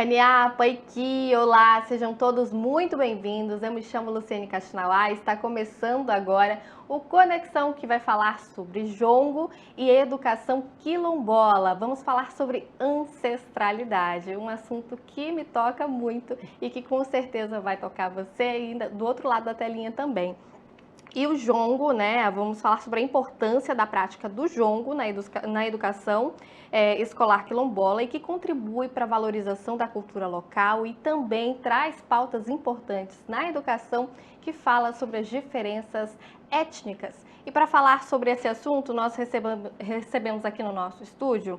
Raniapa, Iki, olá, sejam todos muito bem-vindos. Eu me chamo Luciene Castinauá e está começando agora o Conexão, que vai falar sobre jongo e educação quilombola. Vamos falar sobre ancestralidade, um assunto que me toca muito e que com certeza vai tocar você ainda do outro lado da telinha também. E o jongo, né? Vamos falar sobre a importância da prática do jongo na educação escolar quilombola e que contribui para a valorização da cultura local e também traz pautas importantes na educação que fala sobre as diferenças étnicas. E para falar sobre esse assunto, nós recebemos aqui no nosso estúdio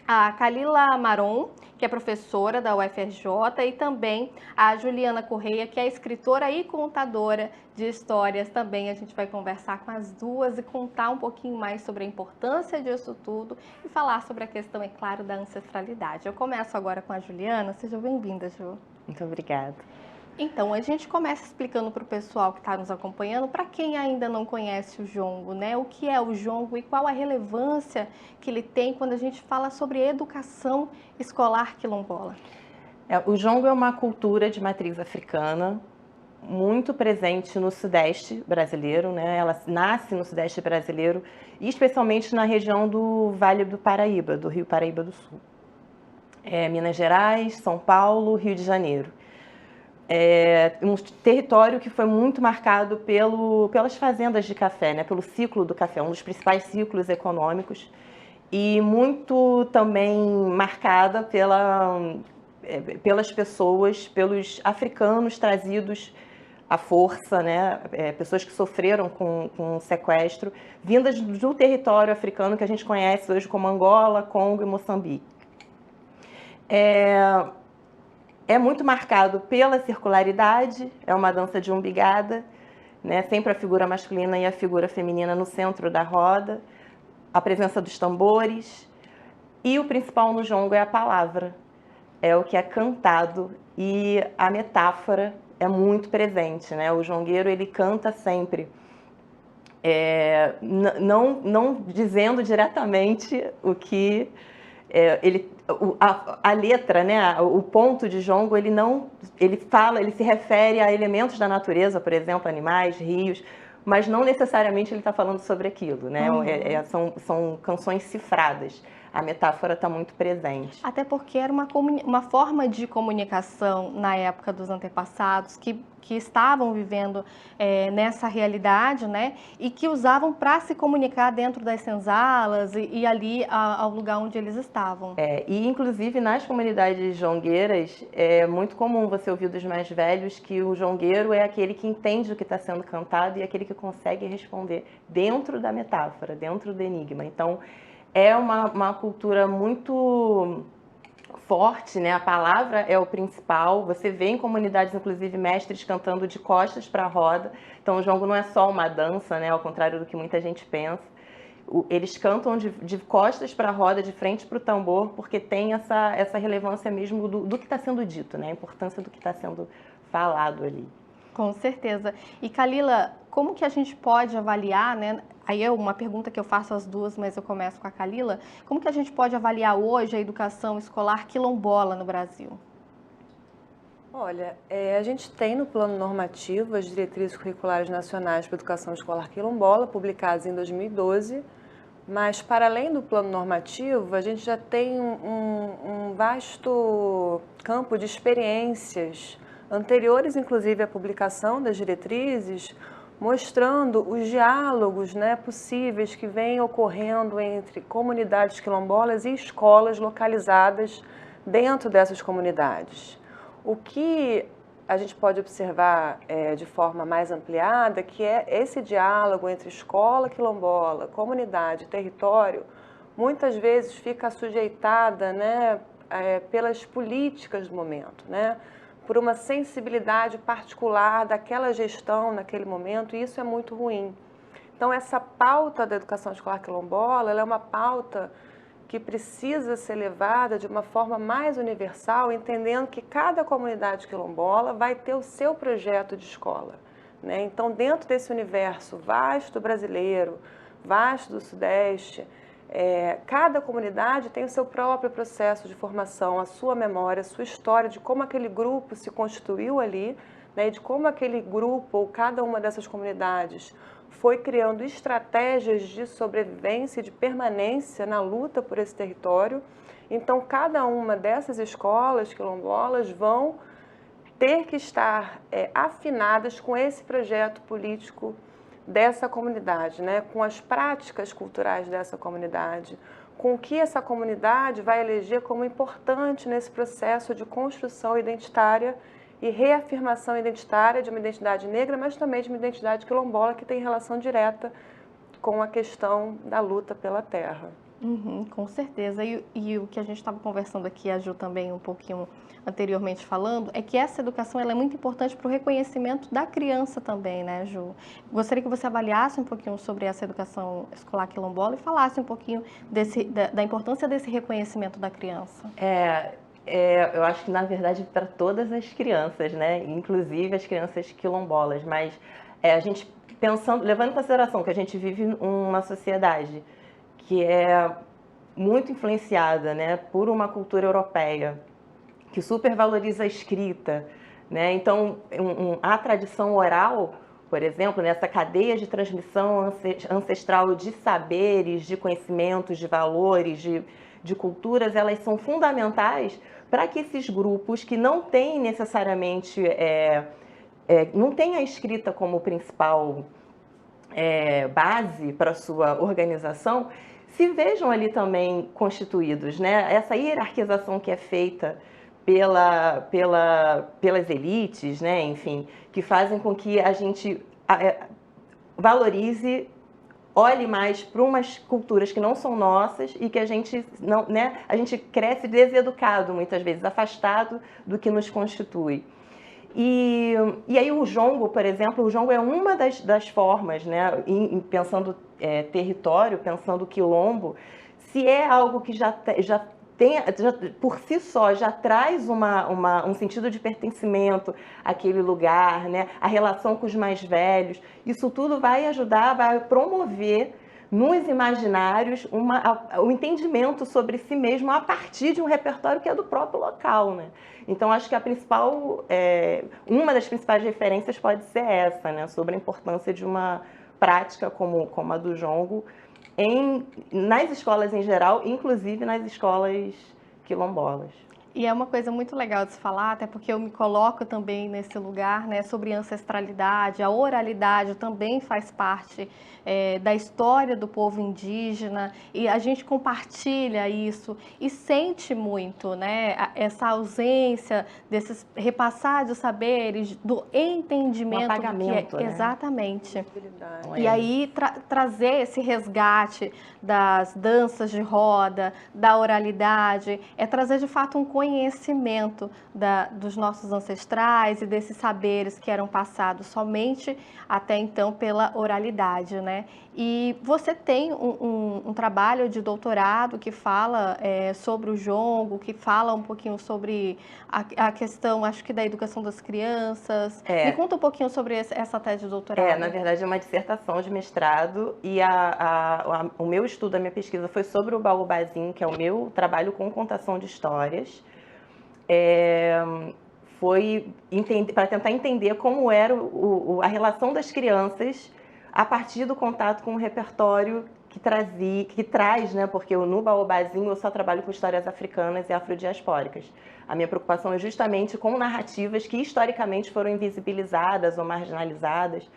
a Kalila Maron, que é professora da UFRJ, e também a Juliana Correia, que é escritora e contadora de histórias. Também a gente vai conversar com as duas e contar um pouquinho mais sobre a importância disso tudo e falar sobre a questão, é claro, da ancestralidade. Eu começo agora com a Juliana. Seja bem-vinda, Ju. Muito obrigada. Então, a gente começa explicando para o pessoal que está nos acompanhando, para quem ainda não conhece o jongo, né? O que é o jongo e qual a relevância que ele tem quando a gente fala sobre educação escolar quilombola. O jongo é uma cultura de matriz africana, muito presente no Sudeste brasileiro, né? Ela nasce no Sudeste brasileiro e especialmente na região do Vale do Paraíba, do Rio Paraíba do Sul. Minas Gerais, São Paulo, Rio de Janeiro. Um território que foi muito marcado pelas fazendas de café, né? Pelo ciclo do café, um dos principais ciclos econômicos, e muito também marcada pelas pessoas, pelos africanos trazidos à força, né? Pessoas que sofreram com sequestro, vindas do território africano que a gente conhece hoje como Angola, Congo e Moçambique. É muito marcado pela circularidade, é uma dança de umbigada, né? Sempre a figura masculina e a figura feminina no centro da roda, a presença dos tambores, e o principal no jongo é a palavra, é o que é cantado, e a metáfora é muito presente, né? O jongueiro, ele canta sempre, não dizendo diretamente o que a letra, né, o ponto de jongo, ele se refere a elementos da natureza, por exemplo, animais, rios, mas não necessariamente ele está falando sobre aquilo, né? São canções cifradas. A metáfora está muito presente. Até porque era uma forma de comunicação na época dos antepassados que estavam vivendo nessa realidade, né? E que usavam para se comunicar dentro das senzalas e ali ao lugar onde eles estavam. E inclusive nas comunidades jongueiras é muito comum você ouvir dos mais velhos que o jongueiro é aquele que entende o que está sendo cantado e aquele que consegue responder dentro da metáfora, dentro do enigma. Então, é uma cultura muito forte, né? A palavra é o principal. Você vê em comunidades, inclusive, mestres cantando de costas para a roda. Então, o jongo não é só uma dança, né? Ao contrário do que muita gente pensa. Eles cantam de costas para a roda, de frente para o tambor, porque tem essa relevância mesmo do que está sendo dito, né? A importância do que está sendo falado ali. Com certeza. E Kalila, como que a gente pode avaliar, né? Aí é uma pergunta que eu faço às duas, mas eu começo com a Kalila. Como que a gente pode avaliar hoje a educação escolar quilombola no Brasil? Olha, a gente tem no Plano Normativo as Diretrizes Curriculares Nacionais para a Educação Escolar Quilombola, publicadas em 2012, mas para além do Plano Normativo, a gente já tem um vasto campo de experiências anteriores, inclusive à publicação das diretrizes, mostrando os diálogos, né, possíveis que vêm ocorrendo entre comunidades quilombolas e escolas localizadas dentro dessas comunidades. O que a gente pode observar de forma mais ampliada, que é esse diálogo entre escola quilombola, comunidade, território, muitas vezes fica sujeitada, né, pelas políticas do momento, né? Por uma sensibilidade particular daquela gestão naquele momento, e isso é muito ruim. Então, essa pauta da educação escolar quilombola, ela é uma pauta que precisa ser levada de uma forma mais universal, entendendo que cada comunidade quilombola vai ter o seu projeto de escola, né? Então, dentro desse universo vasto brasileiro, vasto do Sudeste, Cada comunidade tem o seu próprio processo de formação, a sua memória, a sua história, de como aquele grupo se constituiu ali, né, de como aquele grupo ou cada uma dessas comunidades foi criando estratégias de sobrevivência e de permanência na luta por esse território. Então, cada uma dessas escolas quilombolas vão ter que estar afinadas com esse projeto político dessa comunidade, né? Com as práticas culturais dessa comunidade, com o que essa comunidade vai eleger como importante nesse processo de construção identitária e reafirmação identitária de uma identidade negra, mas também de uma identidade quilombola que tem relação direta com a questão da luta pela terra. Com certeza. E o que a gente estava conversando aqui, a Ju também um pouquinho anteriormente falando, é que essa educação ela é muito importante para o reconhecimento da criança também, né, Ju? Gostaria que você avaliasse um pouquinho sobre essa educação escolar quilombola e falasse um pouquinho da importância desse reconhecimento da criança. Eu acho que, na verdade, para todas as crianças, né? Inclusive as crianças quilombolas, mas a gente levando em consideração que a gente vive uma sociedade que é muito influenciada, né, por uma cultura europeia, que supervaloriza a escrita, né? Então, a tradição oral, por exemplo, nessa cadeia de transmissão ancestral de saberes, de conhecimentos, de valores, de culturas, elas são fundamentais para que esses grupos que não têm necessariamente, não têm a escrita como principal base para a sua organização, se vejam ali também constituídos, né? Essa hierarquização que é feita pelas elites, né? Enfim, que fazem com que a gente valorize, olhe mais para umas culturas que não são nossas e que a gente não, né? A gente cresce deseducado muitas vezes, afastado do que nos constitui. E aí o jongo, por exemplo, o jongo é uma das formas, né, pensando território, pensando quilombo, se é algo que por si só já traz um sentido de pertencimento àquele lugar, né, a relação com os mais velhos, isso tudo vai ajudar, vai promover nos imaginários o entendimento sobre si mesmo a partir de um repertório que é do próprio local, né? Então, acho que uma das principais referências pode ser essa, né? Sobre a importância de uma prática como a do jongo nas escolas em geral, inclusive nas escolas quilombolas. E é uma coisa muito legal de se falar, até porque eu me coloco também nesse lugar, né, sobre ancestralidade, a oralidade também faz parte da história do povo indígena, e a gente compartilha isso e sente muito, né, essa ausência desses repassar de saberes, do entendimento apagamento, do que é, né? Exatamente. E aí trazer esse resgate das danças de roda, da oralidade, é trazer de fato um conhecimento dos nossos ancestrais e desses saberes que eram passados somente até então pela oralidade, né? E você tem um trabalho de doutorado que fala sobre o jongo, que fala um pouquinho sobre a questão, acho que da educação das crianças. Me conta um pouquinho sobre essa tese de doutorado. Na verdade é uma dissertação de mestrado e o meu estudo, a minha pesquisa foi sobre o baobazinho, que é o meu trabalho com contação de histórias. Foi para tentar entender como era a relação das crianças a partir do contato com o repertório que traz, né? Porque no baobazinho eu só trabalho com histórias africanas e afrodiaspóricas. A minha preocupação é justamente com narrativas que historicamente foram invisibilizadas ou marginalizadas.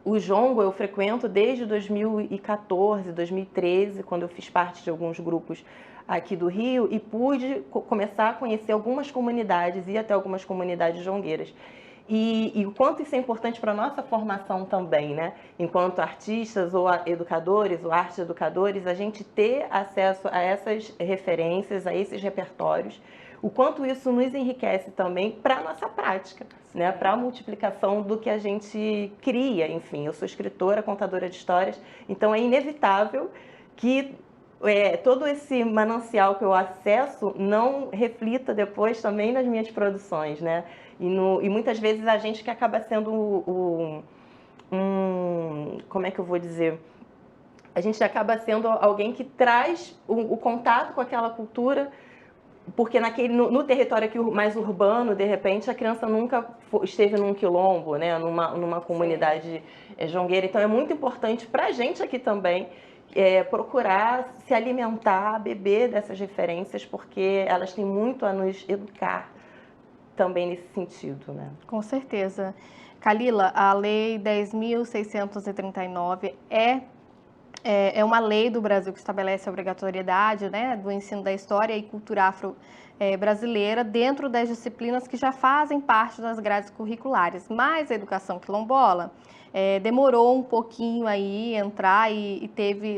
O jongo eu frequento desde 2014, 2013, quando eu fiz parte de alguns grupos aqui do Rio e pude começar a conhecer algumas comunidades e até algumas comunidades jongueiras. E o quanto isso é importante para a nossa formação também, né? Enquanto artistas ou educadores ou arte educadores, a gente ter acesso a essas referências, a esses repertórios, o quanto isso nos enriquece também para a nossa prática, né? Para a multiplicação do que a gente cria. Enfim, eu sou escritora, contadora de histórias, então é inevitável que todo esse manancial que eu acesso não reflita depois também nas minhas produções, né? E muitas vezes a gente que acaba sendo como é que eu vou dizer? a gente acaba sendo alguém que traz o contato com aquela cultura, porque no território aqui mais urbano, de repente, a criança nunca esteve num quilombo, né, numa comunidade jongueira. Então é muito importante para a gente aqui também procurar se alimentar, beber dessas referências, porque elas têm muito a nos educar também nesse sentido, né? Com certeza. Kalila, a Lei 10.639 é uma lei do Brasil que estabelece a obrigatoriedade, né, do ensino da história e cultura afro-brasileira dentro das disciplinas que já fazem parte das grades curriculares. Mas a educação quilombola demorou um pouquinho aí entrar e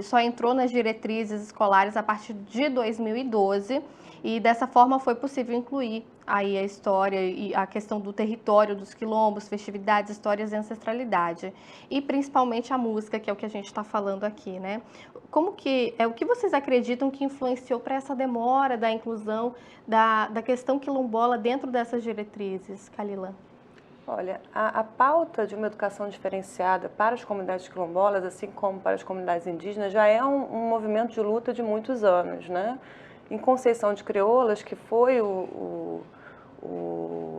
só entrou nas diretrizes escolares a partir de 2012 e dessa forma foi possível incluir aí a história e a questão do território, dos quilombos, festividades, histórias e ancestralidade. E principalmente a música, que é o que a gente está falando aqui, né? O que vocês acreditam que influenciou para essa demora da inclusão da questão quilombola dentro dessas diretrizes, Kalila? Olha, a pauta de uma educação diferenciada para as comunidades quilombolas, assim como para as comunidades indígenas, já é um movimento de luta de muitos anos, né? Em Conceição de Crioulas, que foi o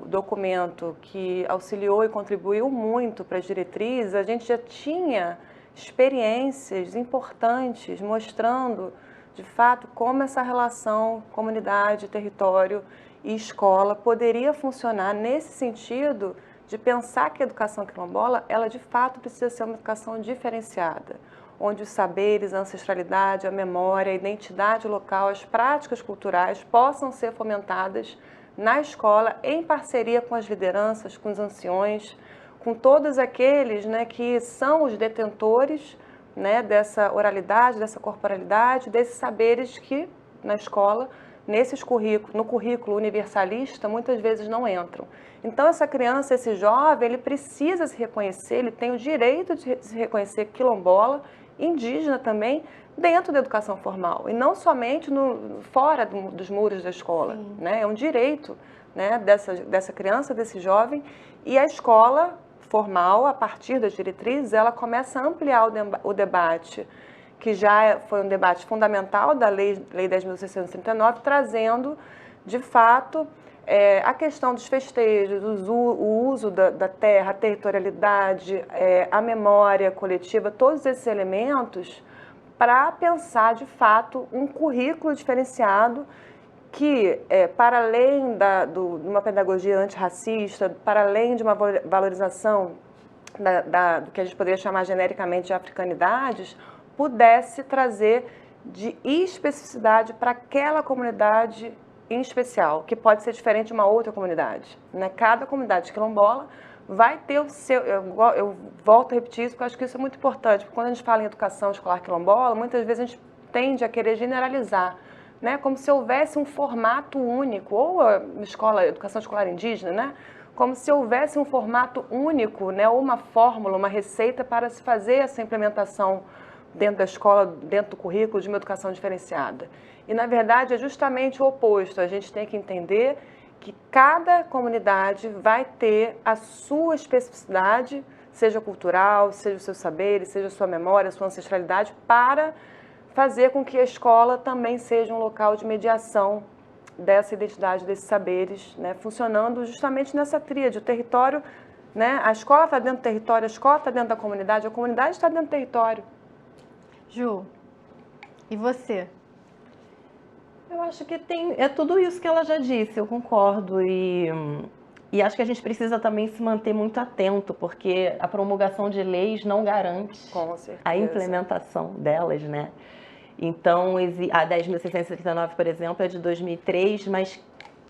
documento que auxiliou e contribuiu muito para as diretrizes, a gente já tinha experiências importantes mostrando, de fato, como essa relação comunidade, território e escola poderia funcionar nesse sentido de pensar que a educação quilombola, ela de fato precisa ser uma educação diferenciada, onde os saberes, a ancestralidade, a memória, a identidade local, as práticas culturais possam ser fomentadas na escola, em parceria com as lideranças, com os anciões, com todos aqueles, né, que são os detentores, né, dessa oralidade, dessa corporalidade, desses saberes que na escola, no currículo universalista, muitas vezes não entram. Então essa criança, esse jovem, ele precisa se reconhecer, ele tem o direito de se reconhecer quilombola, indígena também, dentro da educação formal, e não somente fora dos muros da escola, né? É um direito, né, dessa criança, desse jovem, e a escola formal, a partir das diretrizes, ela começa a ampliar o debate, que já foi um debate fundamental da Lei 10.639, trazendo, de fato, a questão dos festejos, o uso da terra, a territorialidade, a memória coletiva, todos esses elementos, para pensar, de fato, um currículo diferenciado que, para além de uma pedagogia antirracista, para além de uma valorização do que a gente poderia chamar genericamente de africanidades, pudesse trazer de especificidade para aquela comunidade em especial, que pode ser diferente de uma outra comunidade, né? Cada comunidade quilombola vai ter o seu... Eu volto a repetir isso, porque eu acho que isso é muito importante, porque quando a gente fala em educação escolar quilombola, muitas vezes a gente tende a querer generalizar, né? Como se houvesse um formato único, ou a educação escolar indígena, né? Como se houvesse um formato único, né? Ou uma fórmula, uma receita para se fazer essa implementação dentro da escola, dentro do currículo de uma educação diferenciada. E, na verdade, é justamente o oposto. A gente tem que entender que cada comunidade vai ter a sua especificidade, seja cultural, seja os seus saberes, seja a sua memória, a sua ancestralidade, para fazer com que a escola também seja um local de mediação dessa identidade, desses saberes, né, funcionando justamente nessa tríade. O território, né, a escola está dentro do território, a escola está dentro da comunidade, a comunidade está dentro do território. Ju, e você? Eu acho que é tudo isso que ela já disse, eu concordo, e acho que a gente precisa também se manter muito atento, porque a promulgação de leis não garante a implementação delas, né? Então, a 10.639, por exemplo, é de 2003, mas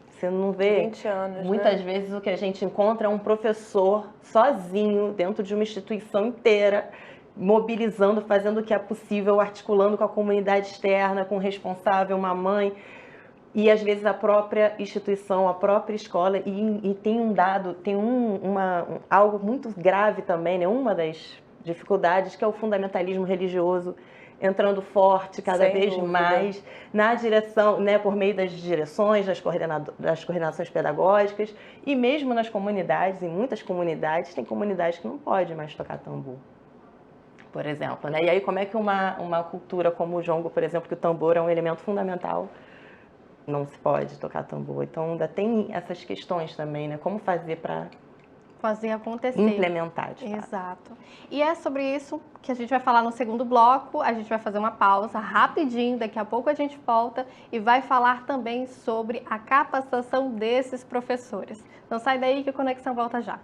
você não vê... 20 anos, muitas vezes o que a gente encontra é um professor sozinho, dentro de uma instituição inteira, mobilizando, fazendo o que é possível, articulando com a comunidade externa, com o responsável, uma mãe, e às vezes a própria instituição, a própria escola, e tem algo muito grave também, né? Uma das dificuldades, que é o fundamentalismo religioso, entrando forte cada vez mais na direção, né, por meio das direções, das coordenações pedagógicas, e mesmo nas comunidades, em muitas comunidades, tem comunidades que não podem mais tocar tambor. por exemplo, né? E aí como é que uma cultura como o jongo, por exemplo, que o tambor é um elemento fundamental, não se pode tocar tambor. Então ainda tem essas questões também, né? Como fazer para fazer acontecer. Implementar, de fato. Exato. E é sobre isso que a gente vai falar no segundo bloco. A gente vai fazer uma pausa rapidinho, daqui a pouco a gente volta e vai falar também sobre a capacitação desses professores. Não sai daí que a Conexão volta já.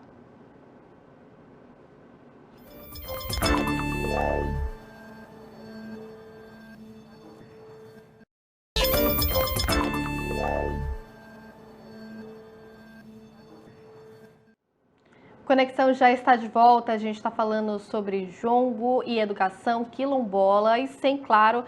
Conexão já está de volta, a gente está falando sobre jongo e educação quilombola e sem, claro,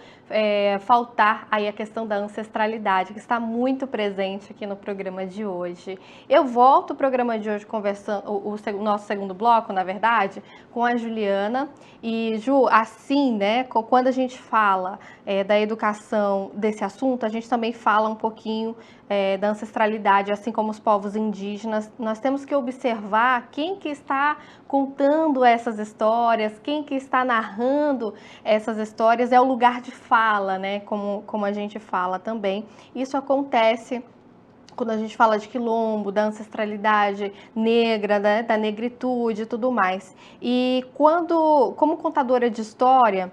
faltar aí a questão da ancestralidade, que está muito presente aqui no programa de hoje. Eu volto ao programa de hoje conversando, o nosso segundo bloco, na verdade, com a Juliana. E, Ju, assim, né, quando a gente fala da educação desse assunto, a gente também fala um pouquinho da ancestralidade, assim como os povos indígenas. Nós temos que observar quem que está contando essas histórias, quem que está narrando essas histórias, é o lugar de fala, né? Como a gente fala também. Isso acontece quando a gente fala de quilombo, da ancestralidade negra, né? Da negritude e tudo mais. E como contadora de história,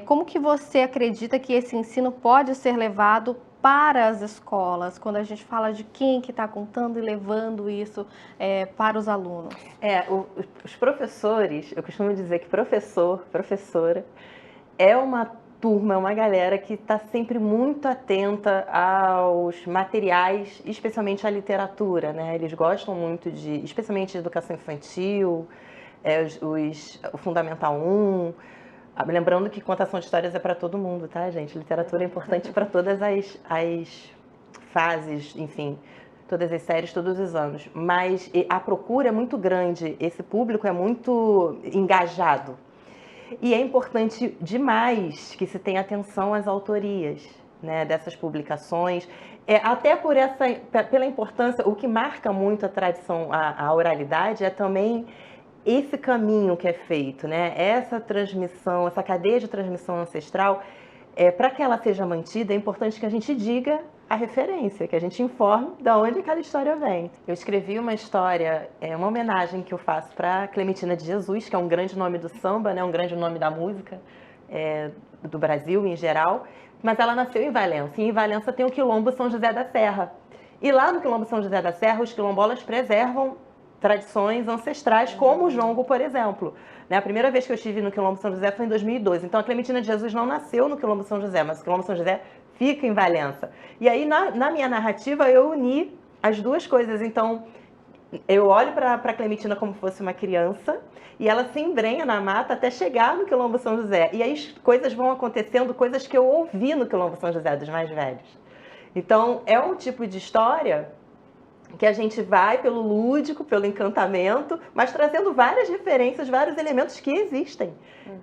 como que você acredita que esse ensino pode ser levado para as escolas, quando a gente fala de quem que está contando e levando isso para os alunos? Os professores, eu costumo dizer que professora, é uma turma, é uma galera que está sempre muito atenta aos materiais, especialmente à literatura, né? Eles gostam muito especialmente de educação infantil, o Fundamental 1, lembrando que contação de histórias é para todo mundo, tá, gente? Literatura é importante para todas as fases, enfim, todas as séries, todos os anos. Mas a procura é muito grande, esse público é muito engajado. E é importante demais que se tenha atenção às autorias, né, dessas publicações. Até pela importância, o que marca muito a tradição, a oralidade, é também esse caminho que é feito, né? Essa transmissão, essa cadeia de transmissão ancestral, para que ela seja mantida, é importante que a gente diga a referência, que a gente informe de onde cada história vem. Eu escrevi uma história, uma homenagem que eu faço para Clementina de Jesus, que é um grande nome do samba, né? Um grande nome da música do Brasil em geral, mas ela nasceu em Valença, e em Valença tem o Quilombo São José da Serra. E lá no Quilombo São José da Serra, os quilombolas preservam tradições ancestrais, como o jongo, por exemplo. A primeira vez que eu estive no Quilombo São José foi em 2012. Então, a Clementina de Jesus não nasceu no Quilombo São José, mas o Quilombo São José fica em Valença. E aí, na minha narrativa, eu uni as duas coisas. Então, eu olho para a Clementina como se fosse uma criança e ela se embrenha na mata até chegar no Quilombo São José. E aí, coisas vão acontecendo, coisas que eu ouvi no Quilombo São José, dos mais velhos. Então, é um tipo de história que a gente vai pelo lúdico, pelo encantamento, mas trazendo várias referências, vários elementos que existem,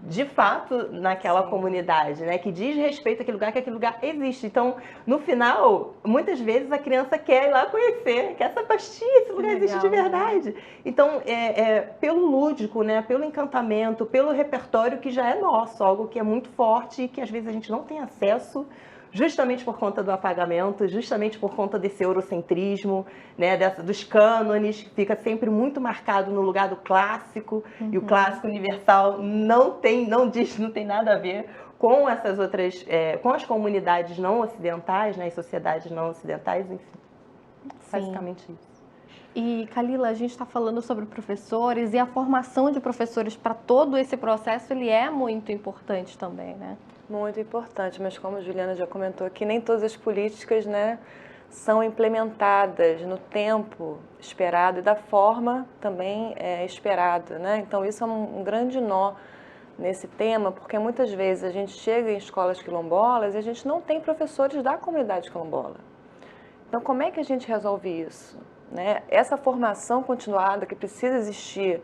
de fato, naquela comunidade, né? Que diz respeito àquele lugar, que aquele lugar existe. Então, no final, muitas vezes a criança quer ir lá conhecer, quer essa pastinha, esse lugar existe de verdade. Então, pelo lúdico, né? Pelo encantamento, pelo repertório que já é nosso, algo que é muito forte e que às vezes a gente não tem acesso, justamente por conta do apagamento, justamente por conta desse eurocentrismo, né, dos cânones, que fica sempre muito marcado no lugar do clássico, e o clássico universal não tem nada a ver com essas outras, com as comunidades não ocidentais, né, as sociedades não ocidentais, enfim, basicamente isso. E, Kalila, a gente está falando sobre professores e a formação de professores para todo esse processo, ele é muito importante também, né? Muito importante, mas como a Juliana já comentou aqui, nem todas as políticas, né, são implementadas no tempo esperado e da forma também esperada, né? Então isso é um grande nó nesse tema, porque muitas vezes a gente chega em escolas quilombolas e a gente não tem professores da comunidade quilombola. Então como é que a gente resolve isso, né? Essa formação continuada que precisa existir,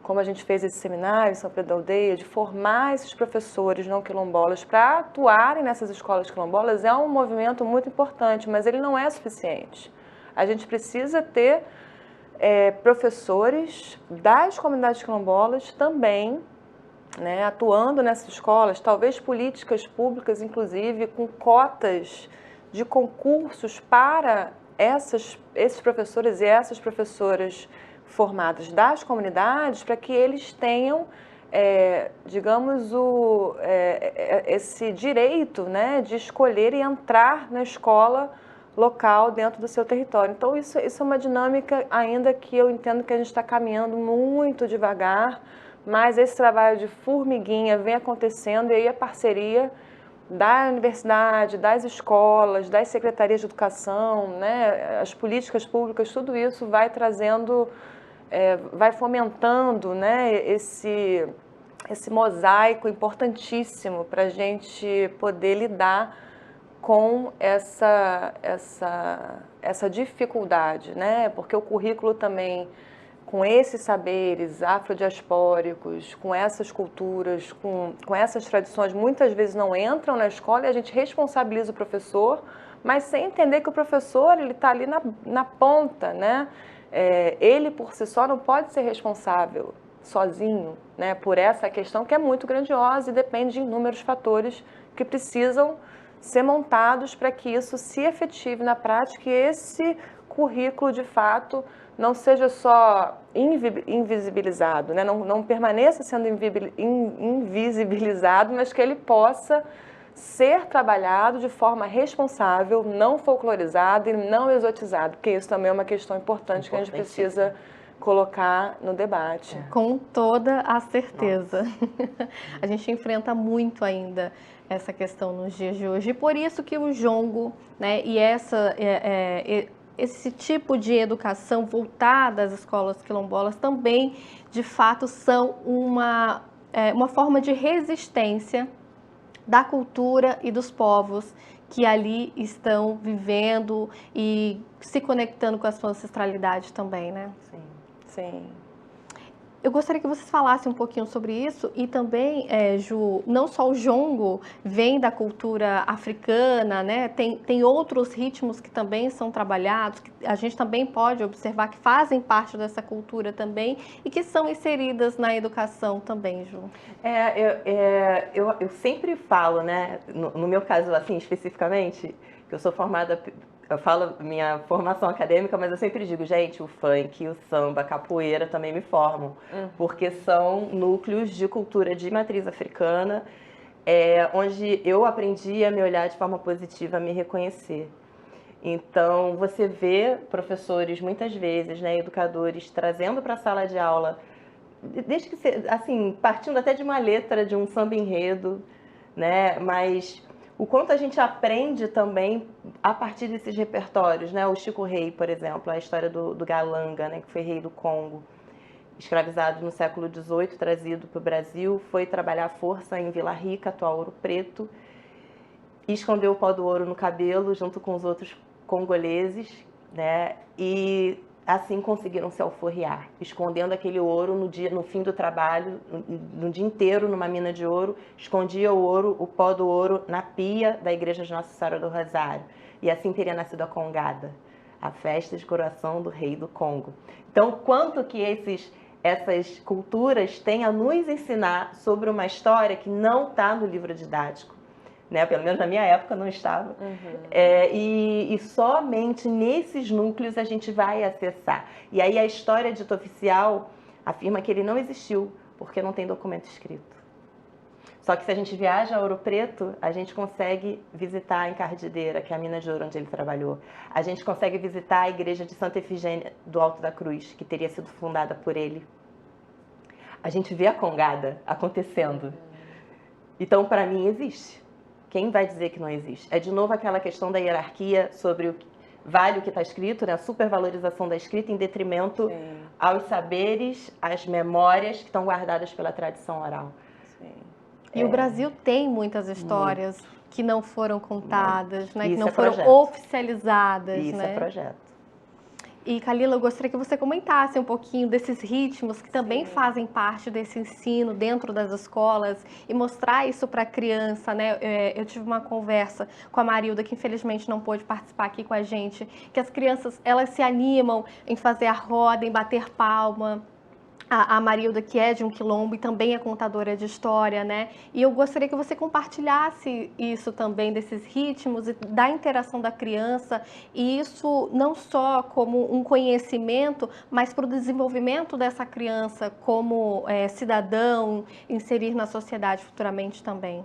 como a gente fez esse seminário em São Pedro da Aldeia, de formar esses professores não quilombolas para atuarem nessas escolas quilombolas, é um movimento muito importante, mas ele não é suficiente. A gente precisa ter professores das comunidades quilombolas também né, atuando nessas escolas, talvez políticas públicas, inclusive, com cotas de concursos para esses professores e essas professoras formadas das comunidades, para que eles tenham, digamos, esse direito, né, de escolher e entrar na escola local dentro do seu território. Então, isso é uma dinâmica ainda que eu entendo que a gente está caminhando muito devagar, mas esse trabalho de formiguinha vem acontecendo e aí a parceria da universidade, das escolas, das secretarias de educação, né, as políticas públicas, tudo isso vai trazendo, vai fomentando, né, esse mosaico importantíssimo para a gente poder lidar com essa dificuldade, né, porque o currículo também, com esses saberes afrodiaspóricos, com essas culturas, com essas tradições, muitas vezes não entram na escola e a gente responsabiliza o professor, mas sem entender que o professor ele está ali na ponta, né? Ele por si só não pode ser responsável sozinho, né? Por essa questão que é muito grandiosa e depende de inúmeros fatores que precisam ser montados para que isso se efetive na prática e esse currículo de fato não seja só invisibilizado, né? Não permaneça sendo invisibilizado, mas que ele possa ser trabalhado de forma responsável, não folclorizado e não exotizado, porque isso também é uma questão importante que a gente precisa colocar no debate. Com toda a certeza. A gente enfrenta muito ainda essa questão nos dias de hoje. E por isso que o jongo, né, e esse tipo de educação voltada às escolas quilombolas também, de fato, são uma forma de resistência da cultura e dos povos que ali estão vivendo e se conectando com a sua ancestralidade também, né? Sim, sim. Eu gostaria que vocês falassem um pouquinho sobre isso e também, Ju, não só o jongo vem da cultura africana, né? Tem outros ritmos que também são trabalhados, que a gente também pode observar que fazem parte dessa cultura também e que são inseridas na educação também, Ju. Eu sempre falo, né? No meu caso, assim, especificamente, que eu sou formada... Eu falo minha formação acadêmica, mas eu sempre digo, gente, o funk, o samba, a capoeira também me formam, porque são núcleos de cultura de matriz africana, onde eu aprendi a me olhar de forma positiva, a me reconhecer. Então, você vê professores, muitas vezes, né, educadores, trazendo para a sala de aula, desde que, assim, partindo até de uma letra, de um samba enredo, né, mas... O quanto a gente aprende também a partir desses repertórios, né? O Chico Rei, por exemplo, a história do Galanga, né? Que foi rei do Congo, escravizado no século XVIII, trazido para o Brasil, foi trabalhar à força em Vila Rica, atual Ouro Preto, e escondeu o pó do ouro no cabelo junto com os outros congoleses, né? E assim conseguiram se alforriar, escondendo aquele ouro no fim do trabalho, no dia inteiro numa mina de ouro, escondia o ouro, o pó do ouro na pia da igreja de Nossa Senhora do Rosário. E assim teria nascido a Congada, a festa de coroação do rei do Congo. Então, quanto que essas culturas têm a nos ensinar sobre uma história que não está no livro didático. Né? Pelo menos na minha época não estava. E somente nesses núcleos a gente vai acessar. E aí a história dita oficial afirma que ele não existiu, porque não tem documento escrito. Só que se a gente viaja a Ouro Preto, a gente consegue visitar a Encardideira, que é a mina de ouro onde ele trabalhou. A gente consegue visitar a igreja de Santa Efigênia do Alto da Cruz, que teria sido fundada por ele. A gente vê a Congada acontecendo. Então, para mim, existe. Quem vai dizer que não existe? É de novo aquela questão da hierarquia sobre vale o que está escrito, né? A supervalorização da escrita em detrimento aos saberes, às memórias que estão guardadas pela tradição oral. E o Brasil tem muitas histórias que não foram contadas, né? Que não foram oficializadas. Isso é projeto. E, Kalila, eu gostaria que você comentasse um pouquinho desses ritmos que também fazem parte desse ensino dentro das escolas e mostrar isso para a criança, né? Eu tive uma conversa com a Marilda, que infelizmente não pôde participar aqui com a gente, que as crianças, elas se animam em fazer a roda, em bater palma, a Marilda, que é de um quilombo e também é contadora de história, né? E eu gostaria que você compartilhasse isso também, desses ritmos e da interação da criança, e isso não só como um conhecimento, mas para o desenvolvimento dessa criança como cidadão, inserir na sociedade futuramente também.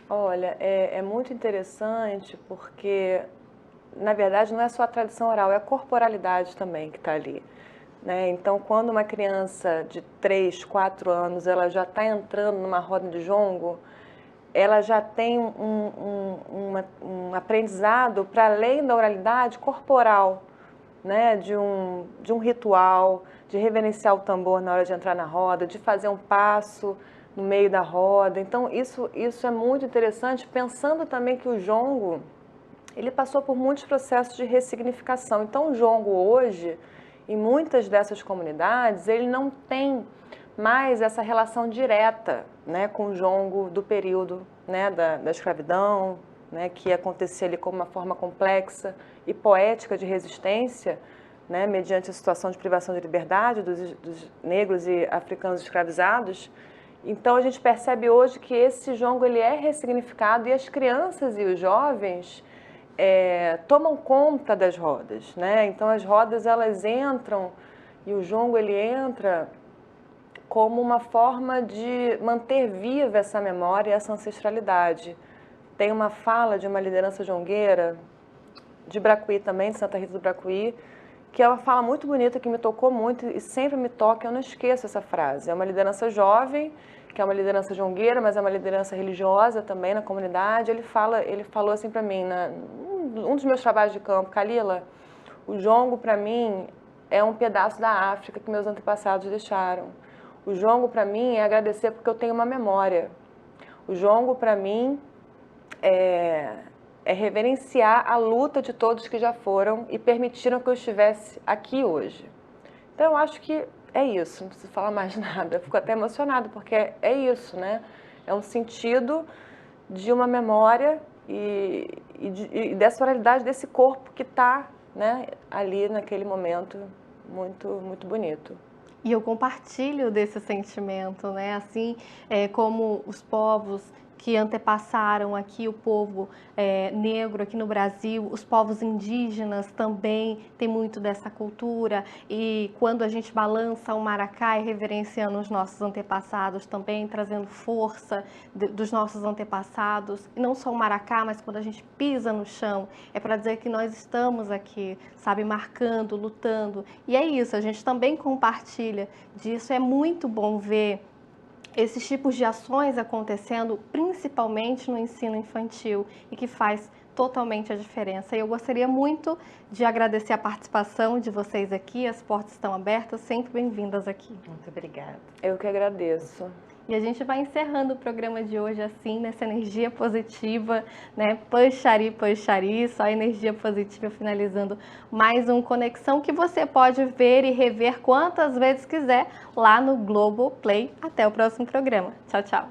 Olha, é muito interessante porque, na verdade, não é só a tradição oral, é a corporalidade também que está ali. Né? Então, quando uma criança de 3, 4 anos ela já está entrando numa roda de jongo, ela já tem um aprendizado para além da oralidade corporal, né? de um ritual, de reverenciar o tambor na hora de entrar na roda, de fazer um passo no meio da roda. Então, isso é muito interessante, pensando também que o jongo ele passou por muitos processos de ressignificação. Então, o jongo hoje, em muitas dessas comunidades, ele não tem mais essa relação direta, né, com o jongo do período, né, da escravidão, né, que acontecia ali como uma forma complexa e poética de resistência, né, mediante a situação de privação de liberdade dos negros e africanos escravizados. Então, a gente percebe hoje que esse jongo ele é ressignificado e as crianças e os jovens tomam conta das rodas, né? Então as rodas elas entram e o jongo ele entra como uma forma de manter viva essa memória e essa ancestralidade. Tem uma fala de uma liderança jongueira de Bracuí também, de Santa Rita do Bracuí, que é uma fala muito bonita que me tocou muito e sempre me toca, eu não esqueço essa frase. É uma liderança jovem, que é uma liderança jongueira, mas é uma liderança religiosa também na comunidade. Ele falou assim para mim, um dos meus trabalhos de campo, Kalila, o jongo para mim é um pedaço da África que meus antepassados deixaram. O jongo para mim é agradecer porque eu tenho uma memória. O jongo para mim é reverenciar a luta de todos que já foram e permitiram que eu estivesse aqui hoje. Então eu acho que é isso, não preciso falar mais nada. Eu fico até emocionada porque é isso, né? É um sentido de uma memória e dessa oralidade desse corpo que está, né, ali naquele momento muito, muito bonito. E eu compartilho desse sentimento, né? Assim como os povos que antepassaram aqui, o povo negro aqui no Brasil, os povos indígenas também tem muito dessa cultura, e quando a gente balança o maracá, reverenciando os nossos antepassados também, trazendo força dos nossos antepassados, e não só o maracá, mas quando a gente pisa no chão, é para dizer que nós estamos aqui, sabe, marcando, lutando, e é isso, a gente também compartilha disso, é muito bom ver esses tipos de ações acontecendo, principalmente no ensino infantil, e que faz totalmente a diferença. E eu gostaria muito de agradecer a participação de vocês aqui, as portas estão abertas, sempre bem-vindas aqui. Muito obrigada. Eu que agradeço. E a gente vai encerrando o programa de hoje assim, nessa energia positiva, né? Puxari, só energia positiva, finalizando mais um Conexão que você pode ver e rever quantas vezes quiser lá no Globoplay. Até o próximo programa. Tchau, tchau.